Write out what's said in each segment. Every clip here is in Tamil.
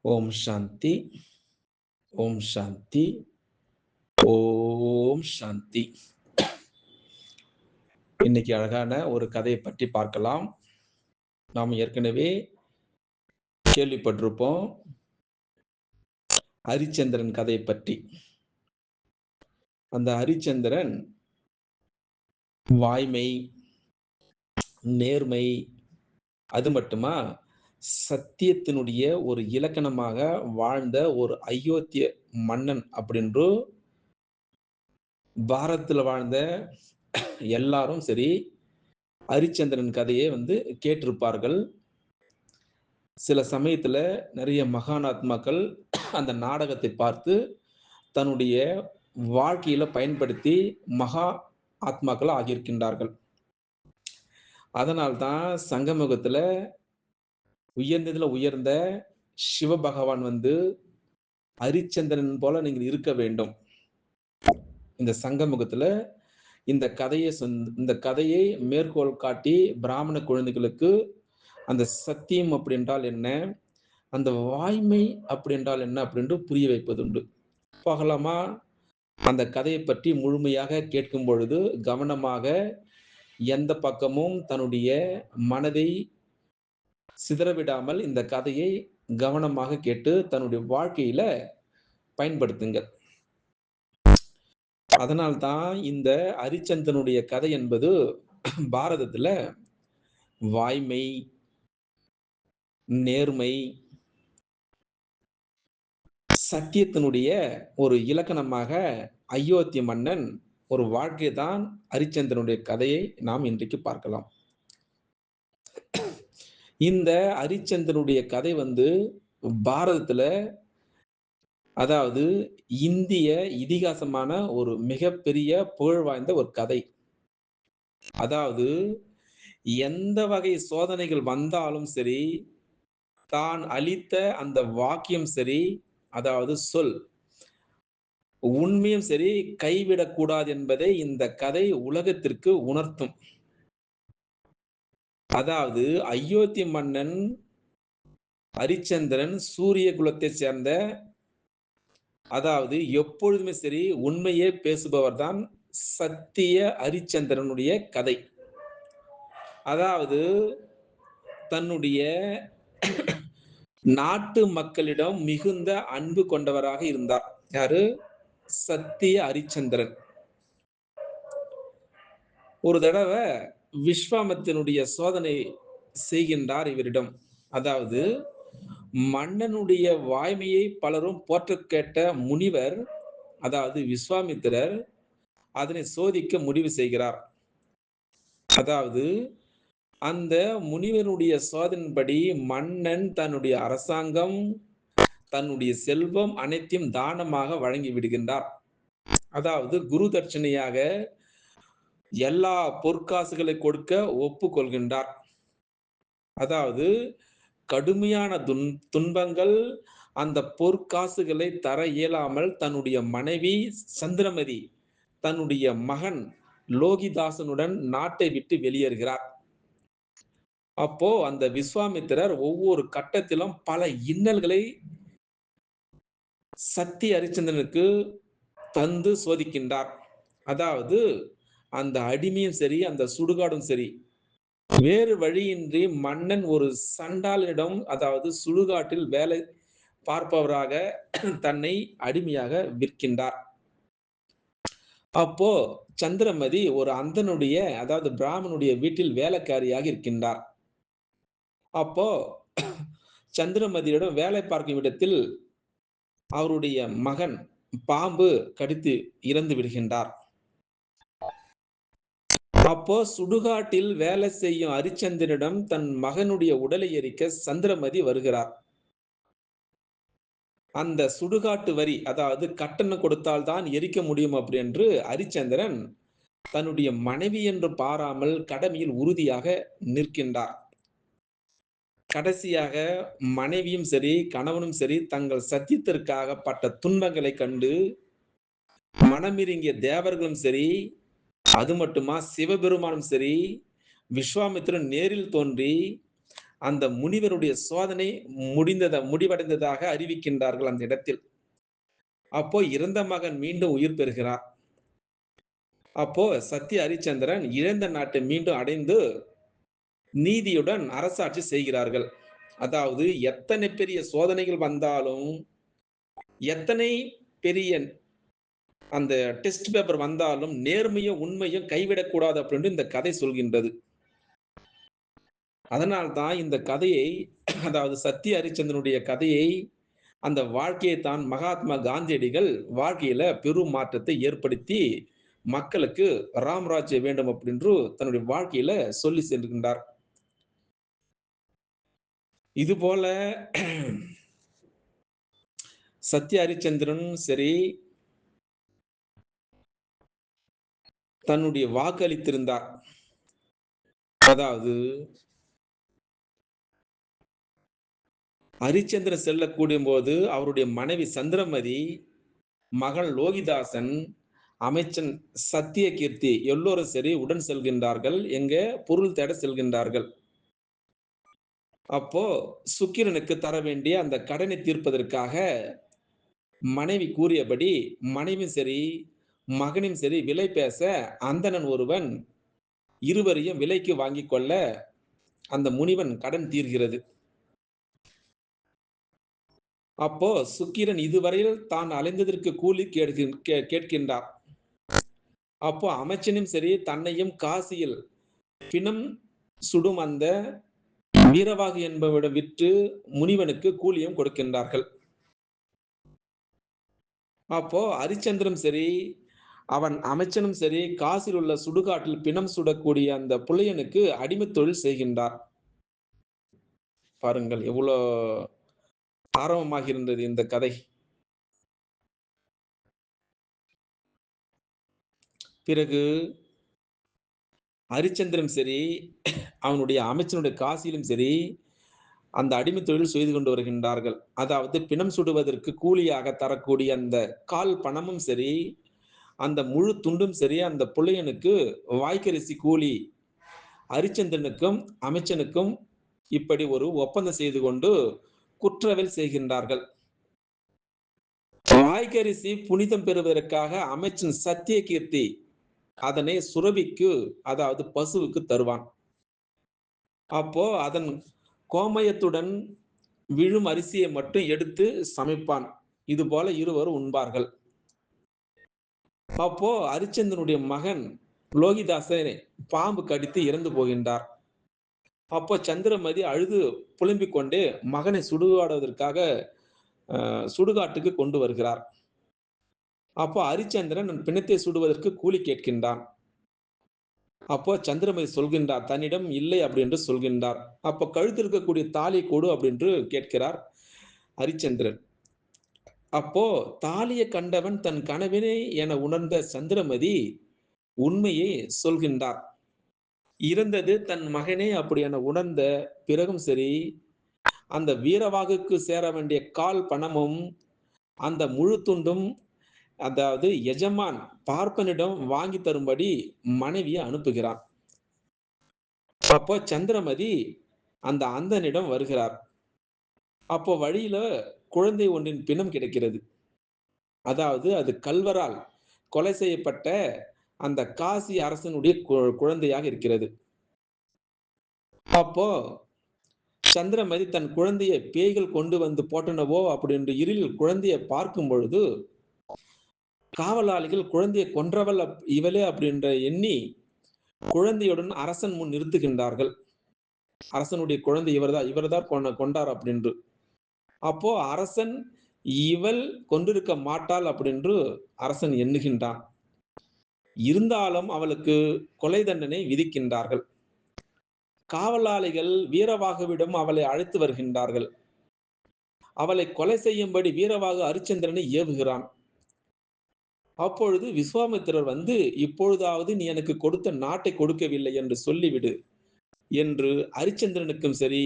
ஓம் சாந்தி. ஓம் சாந்தி. ஓம் சாந்தி. இன்னைக்கு அழகான ஒரு கதையை பற்றி பார்க்கலாம். நாம் ஏற்கனவே கேள்விப்பட்டிருப்போம் ஹரிச்சந்திரன் கதையை பற்றி. அந்த ஹரிச்சந்திரன் வாய்மை, நேர்மை, அது மட்டுமா சத்தியத்தினுடைய ஒரு இலக்கணமாக வாழ்ந்த ஒரு அயோத்திய மன்னன் அப்படின்று பாரதத்துல வாழ்ந்த எல்லாரும் சரி ஹரிச்சந்திரன் கதையை கேட்டிருப்பார்கள். சில சமயத்துல நிறைய மகானாத்மாக்கள் அந்த நாடகத்தை பார்த்து தன்னுடைய வாழ்க்கையில பயன்படுத்தி மகா ஆத்மாக்கள் ஆகியிருக்கின்றார்கள். அதனால்தான் சங்கமுகத்துல உயர்ந்ததுல உயர்ந்த சிவபகவான் ஹரிச்சந்திரன் போல நீங்கள் இருக்க வேண்டும். இந்த சங்கமுகத்துல இந்த கதையை மேற்கோள் காட்டி பிராமண குழந்தைகளுக்கு அந்த சத்தியம் அப்படி என்றால் என்ன, அந்த வாய்மை அப்படி என்றால் என்ன அப்படின்று புரிய வைப்பதுண்டு. பகலமா அந்த கதையை பற்றி முழுமையாக கேட்கும் பொழுது கவனமாக எந்த பக்கமும் தன்னுடைய மனதை சிதறவிடாமல் இந்த கதையை கவனமாக கேட்டு தன்னுடைய வாழ்க்கையில பயன்படுத்துங்கள். அதனால்தான் இந்த ஹரிச்சந்திரனுடைய கதை என்பது பாரதத்துல வாய்மை, நேர்மை, சத்தியத்தினுடைய ஒரு இலக்கணமாக அயோத்திய மன்னன் ஒரு வாழ்க்கை தான் ஹரிச்சந்திரனுடைய கதையை நாம் இன்றைக்கு பார்க்கலாம். இந்த ஹரிச்சந்திரனுடைய கதை பாரதத்துல, அதாவது இந்திய இதிகாசமான ஒரு மிகப்பெரிய புகழ் வாய்ந்த ஒரு கதை. அதாவது எந்த வகை சோதனைகள் வந்தாலும் சரி, தான் அளித்த அந்த வாக்கியம் சரி, அதாவது சொல் உண்மையும் சரி கைவிடக்கூடாது என்பதை இந்த கதை உலகத்திற்கு உணர்த்தும். அதாவது அயோத்தி மன்னன் ஹரிச்சந்திரன் சூரிய குலத்தை சேர்ந்த, அதாவது எப்பொழுதுமே சரி உண்மையே பேசுபவர் தான் சத்திய ஹரிச்சந்திரனுடைய கதை. அதாவது தன்னுடைய நாட்டு மக்களிடம் மிகுந்த அன்பு கொண்டவராக இருந்தார். யாரு? சத்திய ஹரிச்சந்திரன். ஒரு தடவை விஸ்வாமித்திரனுடைய சோதனை செய்கின்றார் இவரிடம். அதாவது மன்னனுடைய வாய்மையை பலரும் போற்ற கேட்ட முனிவர், அதாவது விஸ்வாமித்திரர், அதனை சோதிக்க முடிவு செய்கிறார். அதாவது அந்த முனிவனுடைய சோதனைப்படி மன்னன் தன்னுடைய அரசாங்கம், தன்னுடைய செல்வம் அனைத்தையும் தானமாக வழங்கி விடுகின்றார். அதாவது குரு தட்சணையாக எல்லா பொற்காசுகளை கொடுக்க ஒப்புக்கொள்கின்றார். அதாவது கடுமையான துன்பங்கள் அந்த பொற்காசுகளை தர இயலாமல் தன்னுடைய மனைவி சந்திரமதி தன்னுடைய மகன் லோகிதாசனுடன் நாட்டை விட்டு வெளியேறுகிறார். அப்போ அந்த விஸ்வாமித்திரர் ஒவ்வொரு கட்டத்திலும் பல இன்னல்களை சத்திய ஹரிச்சந்திரனுக்கு தந்து சோதிக்கின்றார். அதாவது அந்த அடிமையும் சரி, அந்த சுடுகாடும் சரி, வேறு வழியின்றி மன்னன் ஒரு சண்டாளனிடம், அதாவது சுடுகாட்டில் வேலை பார்ப்பவராக தன்னை அடிமையாக விற்கின்றார். அப்போ சந்திரமதி ஒரு அந்தனுடைய, அதாவது பிராமணனுடைய வீட்டில் வேலைக்காரியாக இருக்கின்றார். அப்போ சந்திரமதியிடம் வேலை பார்க்கும் இடத்தில் அவருடைய மகன் பாம்பு கடித்து இறந்து விடுகின்றார். அப்போ சுடுகாட்டில் வேலை செய்யும் ஹரிச்சந்திரனிடம் தன் மகனுடைய உடலை எரிக்க சந்திரமதி வருகிறார். அந்த சுடுகாட்டு வரி, அதாவது கட்டணம் கொடுத்தால் தான் எரிக்க முடியும் அப்படி என்று ஹரிச்சந்திரன் தன்னுடைய மனைவி என்று பாராமல் கடமையில் உறுதியாக நிற்கின்றார். கடைசியாக மனைவியும் சரி கணவனும் சரி தங்கள் சத்தியத்திற்காக பட்ட துன்பங்களை கண்டு மனமிருங்கிய தேவர்களும் சரி, அது மட்டுமா சிவபெருமானும் சரி, விஸ்வாமித்திரன் நேரில் தோன்றி அந்த முனிவருடைய சோதனை முடிவடைந்ததாக அறிவிக்கின்றார்கள் அந்த இடத்தில். அப்போ இறந்த மகன் மீண்டும் உயிர் பெறுகிறார். அப்போ சத்திய ஹரிச்சந்திரன் இழந்த நாட்டை மீண்டும் அடைந்து நீதியுடன் அரசாட்சி செய்கிறார்கள். அதாவது எத்தனை பெரிய சோதனைகள் வந்தாலும், எத்தனை பெரிய அந்த டெஸ்ட் பேப்பர் வந்தாலும் நேர்மையும், உண்மையும் கைவிடக்கூடாது அப்படின்னு இந்த கதை சொல்கின்றது. அதனால் தான் இந்த கதையை அதாவது சத்திய ஹரிச்சந்திரனுடைய கதையை, அந்த வாழ்க்கையை தான் மகாத்மா காந்தியடிகள் வாழ்க்கையில பெரும் மாற்றத்தை ஏற்படுத்தி, மக்களுக்கு ராமராஜ்யம் வேண்டும் அப்படின்று தன்னுடைய வாழ்க்கையில சொல்லி சென்றுகின்றார். இதுபோல சத்ய ஹரிச்சந்திரன் சரி, தன்னுடைய வாக்கு அளித்திருந்தார். அதாவது ஹரிச்சந்திரன் செல்லக்கூடிய போது அவருடைய மனைவி சந்திரமதி, மகன் லோகிதாசன், அமைச்சன் சத்தியகீர்த்தி எல்லோரும் சரி உடன் செல்கின்றார்கள். எங்க பொருள் தேட செல்கின்றார்கள். அப்போ சுக்கிரனுக்கு தர வேண்டிய அந்த கடனை தீர்ப்பதற்காக மனைவி கூறியபடி மனைவியும் சரி, மகனும் சரி விலை பேச அந்தணன் ஒருவன் இருவரையும் விலைக்கு வாங்கிக் கொள்ள அந்த முனிவன் கடன் தீர்கிறது. அப்போ சுக்கிரன் இதுவரையில் தான் அலைந்ததற்கு கூலி கேட்கின்றார். அப்போ அமைச்சனும் சரி தன்னையும் காசியில் பிணம் சுடும் அந்த வீரவாகு என்பவரிடம் விற்று முனிவனுக்கு கூலியும் கொடுக்கின்றார்கள். அப்போ ஹரிச்சந்திரனும் சரி, அவன் அமைச்சனும் சரி காசில் உள்ள சுடுகாட்டில் பிணம் சுடக்கூடிய அந்த புலையனுக்கு அடிமை தொழில் செய்கின்றார். பாருங்கள் எவ்வளோ ஆரம்பமாக இருந்தது இந்த கதை. பிறகு ஹரிச்சந்திரன் சரி, அவனுடைய அமைச்சனுடைய காசியிலும் சரி, அந்த அடிமை தொழில் செய்து கொண்டு வருகின்றார்கள். அதாவது பிணம் சுடுவதற்கு கூலியாக தரக்கூடிய அந்த கால் பணமும் சரி, அந்த முழு துண்டும் சரி, அந்த புலையனுக்கு வாய்க்கரிசி கூலி ஹரிச்சந்திரனுக்கும் அமைச்சனுக்கும் இப்படி ஒரு ஒப்பந்தம் செய்து கொண்டு குற்றவியல் செய்கின்றார்கள். வாய்க்கரிசி புனிதம் பெறுவதற்காக அமைச்சன் சத்தியகீர்த்தி அதனை சுரபிக்கு அதாவது பசுவுக்கு தருவான். அப்போ அதன் கோமயத்துடன் விழும் அரிசியை மட்டும் எடுத்து சமைப்பான். இது போல இருவரும் உண்பார்கள். அப்போ ஹரிச்சந்திரனுடைய மகன் லோகிதாசனை பாம்பு கடித்து இறந்து போகின்றார். அப்போ சந்திரமதி அழுது புலம்பிக் கொண்டே மகனை சுடுகாடுவதற்காக சுடுகாட்டுக்கு கொண்டு வருகிறார். அப்போ ஹரிச்சந்திரன் பிணத்தை சுடுவதற்கு கூலி கேட்கின்றான். அப்போ சந்திரமதி சொல்கின்றார் தன்னிடம் இல்லை அப்படி என்று சொல்கின்றார். அப்போ கழுத்து இருக்கக்கூடிய தாலி கொடு அப்படின்னு கேட்கிறார் ஹரிச்சந்திரன். அப்போ தாலியை கண்டவன் தன் கனவினை என உணர்ந்த சந்திரமதி உண்மையை சொல்கின்றார். இறந்தது தன் மகனே அப்படி என உணர்ந்த பிறகும் சரி, அந்த வீரவாகுக்கு சேர வேண்டிய கால் பணமும் அந்த முழு துண்டும் அதாவது எஜமான் பார்ப்பனிடம் வாங்கி தரும்படி மனைவியை அனுப்புகிறார். அப்போ சந்திரமதி அந்த அந்தனிடம் வருகிறார். அப்போ வழியில குழந்தை ஒன்றின் பிணம் கிடைக்கிறது. அதாவது அது கல்வரால் கொலை செய்யப்பட்ட அந்த காசி அரசனுடைய குழந்தையாக இருக்கிறது. அப்போ சந்திரமதி தன் குழந்தையை பேய்கள் கொண்டு வந்து போட்டனவோ அப்படின்னு இருளில் குழந்தையை பார்க்கும் பொழுது காவலாளிகள் குழந்தையை கொன்றவள் இவளே அப்படின்ற எண்ணி குழந்தையுடன் அரசன் முன் நிறுத்துகின்றார்கள். அரசனுடைய குழந்தை இவர்தான் கொண்டார் அப்படின்று. அப்போ அரசன் இவள் கொண்டிருக்க மாட்டாள் அப்படின்று அரசன் எண்ணுகின்றான். இருந்தாலும் அவளுக்கு கொலை தண்டனை விதிக்கின்றார்கள். காவலாளிகள் வீரவாகுவிடம் அவளை அழைத்து வருகின்றார்கள். அவளை கொலை செய்யும்படி வீரவாகு ஹரிச்சந்திரனை ஏவுகிறான். அப்பொழுது விஸ்வாமித்திரர் வந்து இப்பொழுதாவது நீ எனக்கு கொடுத்த நாட்டை கொடுக்கவில்லை என்று சொல்லிவிடு என்று ஹரிச்சந்திரனுக்கும் சரி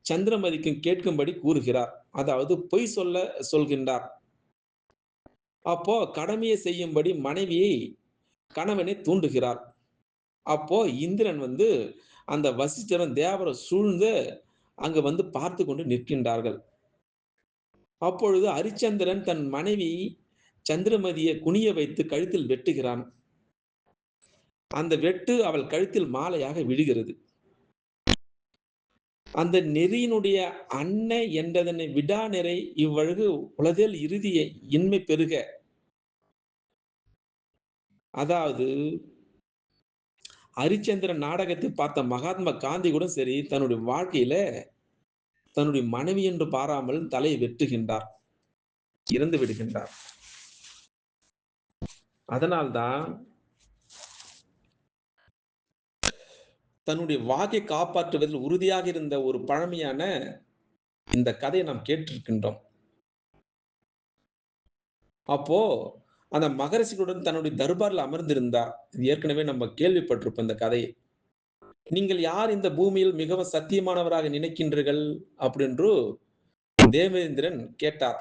சந்திரமதிக்கும் கேட்கும்படி கூறுகிறார். அதாவது பொய் சொல்கின்றார். அப்போ கடமையை செய்யும்படி மனைவியை கணவனை தூண்டுகிறார். அப்போ இந்திரன் வந்து அந்த வசிஷ்டரன் தேவரை சூழ்ந்து அங்கு வந்து பார்த்து கொண்டு நிற்கின்றார்கள். அப்பொழுது அரிச்சந்திரன் தன் மனைவி சந்திரமதியை குனிய வைத்து கழுத்தில் வெட்டுகிறான். அந்த வெட்டு அவள் கழுத்தில் மாலையாக விழுகிறது. அந்த நெறியினுடைய அன்னை என்றதனை விடாநிறை இவ்வழகு உளதேல் இறுதிய இன்மை பெருக. அதாவது ஹரிச்சந்திரன் நாடகத்தை பார்த்த மகாத்மா காந்தி கூட சரி, தன்னுடைய வாழ்க்கையில தன்னுடைய மனைவி என்று பாராமல் தலையை வெட்டுகின்றார். இறந்து விடுகின்றார். அதனால்தான் தன்னுடைய வாக்கை காப்பாற்றுவதில் உறுதியாக இருந்த ஒரு பழமையான இந்த கதையை நாம் கேட்டிருக்கின்றோம். அப்போ அந்த மகரிஷிகளுடன் தன்னுடைய தர்பார்ல அமர்ந்திருந்தார். இது ஏற்கனவே நம்ம கேள்விப்பட்டிருப்போம் இந்த கதையை. நீங்கள் யார் இந்த பூமியில் மிகவும் சத்தியமானவராக நினைக்கின்றீர்கள் அப்படின்று தேவேந்திரன் கேட்டார்.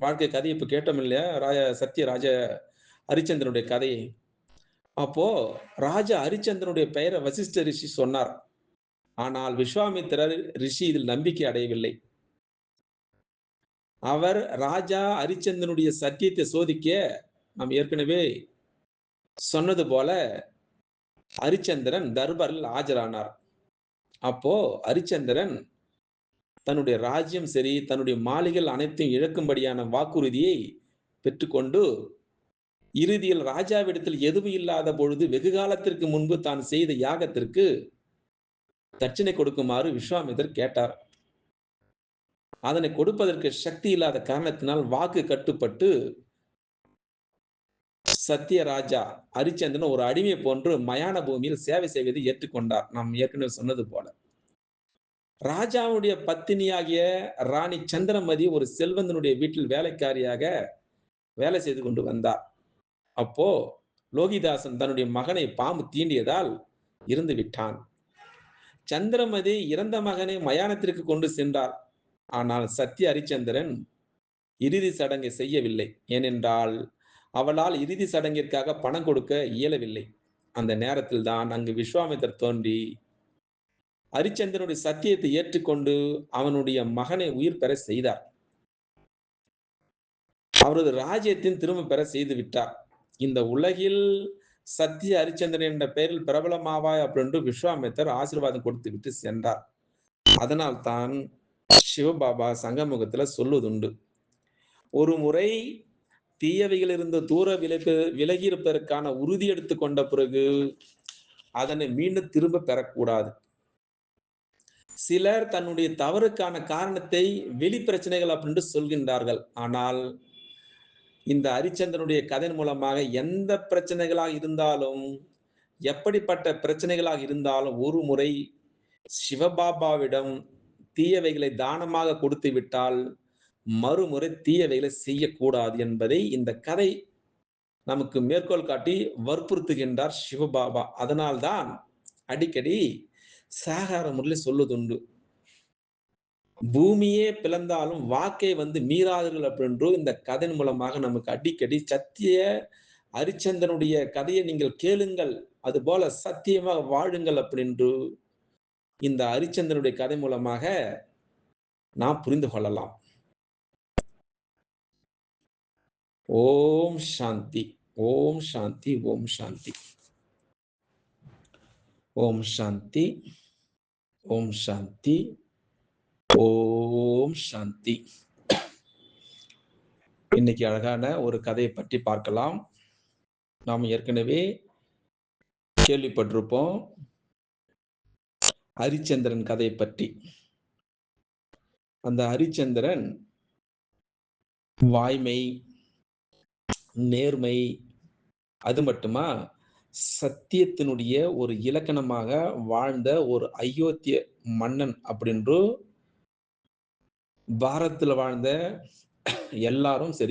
வாழ்க்கை கதையை இப்ப கேட்டோம் இல்லையா? சத்யராஜ ஹரிச்சந்திரனுடைய கதையை. அப்போ ராஜா ஹரிச்சந்திரனுடைய பெயரை வசிஷ்ட ரிஷி சொன்னார். ஆனால் விஸ்வாமித்திரர் ரிஷி இதில் நம்பிக்கை அடையவில்லை. அவர் ராஜா ஹரிச்சந்திரனுடைய சத்தியத்தை சோதிக்க நாம் ஏற்கனவே சொன்னது போல ஹரிச்சந்திரன் தர்பாரில் ஆஜரானார். அப்போ ஹரிச்சந்திரன் தன்னுடைய ராஜ்யம் சரி, தன்னுடைய மாளிகைகள் அனைத்தையும் இழக்கும்படியான வாக்குறுதியை பெற்றுக்கொண்டு இறுதியில் ராஜாவிடத்தில் எதுவும் இல்லாத பொழுது வெகு காலத்திற்கு முன்பு தான் செய்த யாகத்திற்கு தட்சணை கொடுக்குமாறு விஸ்வாமித்திரர் கேட்டார். அதனை கொடுப்பதற்கு சக்தி இல்லாத காரணத்தினால் வாக்கு கட்டுப்பட்டு சத்யராஜா ஹரிச்சந்திரன் ஒரு அடிமை போன்று மயான பூமியில் சேவை செய்வதை ஏற்றுக்கொண்டார். நாம் ஏற்கனவே சொன்னது போல ராஜாவுடைய பத்தினியாகிய ராணி சந்திரமதி ஒரு செல்வந்தனுடைய வீட்டில் வேலைக்காரியாக வேலை செய்து கொண்டு வந்தார். அப்போ லோகிதாசன் தன்னுடைய மகனை பாம்பு தீண்டியதால் இறந்து விட்டான். சந்திரமதி இறந்த மகனை மயானத்திற்கு கொண்டு சென்றார். ஆனால் சத்ய ஹரிச்சந்திரன் இறுதி சடங்கை செய்யவில்லை. ஏனென்றால் அவளால் இறுதி சடங்கிற்காக பணம் கொடுக்க இயலவில்லை. அந்த நேரத்தில் தான் அங்கு விஸ்வாமித்திரர் தோன்றி ஹரிச்சந்திரனுடைய சத்தியத்தை ஏற்றுக்கொண்டு அவனுடைய மகனை உயிர் பெற செய்தார். அவரது ராஜ்யத்தின் திரும்ப பெற செய்து விட்டார். இந்த உலகில் சத்திய ஹரிச்சந்திரன் என்ற பெயரில் பிரபலமாவாய் அப்படின்னு விஸ்வாமித்திரர் ஆசீர்வாதம் கொடுத்து விட்டு சென்றார். அதனால் தான் சிவபாபா சங்கமுகத்துல சொல்லுவதுண்டு, ஒரு முறை தீயவைகளிலிருந்து தூர விலகி இருப்பதற்கான உறுதி எடுத்துக் கொண்ட பிறகு அதனை மீண்டும் திரும்ப பெறக்கூடாது. சிலர் தன்னுடைய தவறுக்கான காரணத்தை வெளி பிரச்சனைகள் அப்படின்னு சொல்கின்றார்கள். ஆனால் இந்த ஹரிச்சந்திரனுடைய கதையின் மூலமாக எந்த பிரச்சனைகளாக இருந்தாலும், எப்படிப்பட்ட பிரச்சனைகளாக இருந்தாலும் ஒரு முறை சிவபாபாவிடம் தீயவைகளை தானமாக கொடுத்து விட்டால் மறுமுறை தீயவைகளை செய்யக்கூடாது என்பதை இந்த கதை நமக்கு மேற்கோள் காட்டி வற்புறுத்துகின்றார் சிவபாபா. அதனால்தான் அடிக்கடி சாகார முறையில் சொல்லுதுண்டு, பூமியே பிளந்தாலும் வாக்கை வந்து மீறாதீர்கள் அப்படின்று இந்த கதையின் மூலமாக நமக்கு அடிக்கடி சத்திய ஹரிச்சந்திரனுடைய கதையை நீங்கள் கேளுங்கள், அது போல சத்தியமாக வாழுங்கள் அப்படின்று இந்த ஹரிச்சந்திரனுடைய கதை மூலமாக நாம் புரிந்து கொள்ளலாம். ஓம் சாந்தி, ஓம் சாந்தி, ஓம் சாந்தி, ஓம் சாந்தி, ஓம் சாந்தி, ஓம் சாந்தி. இன்னைக்கு அழகான ஒரு கதையை பற்றி பார்க்கலாம். நாம் ஏற்கனவே கேள்விப்பட்டிருப்போம் ஹரிச்சந்திரன் கதையை பற்றி. அந்த ஹரிச்சந்திரன் வாய்மை, நேர்மை, அது மட்டுமா சத்தியத்தினுடைய ஒரு இலக்கணமாக வாழ்ந்த ஒரு அயோத்திய மன்னன் அப்படின்று பாரதத்தில் வாழ்ந்த எல்லாரும் சரி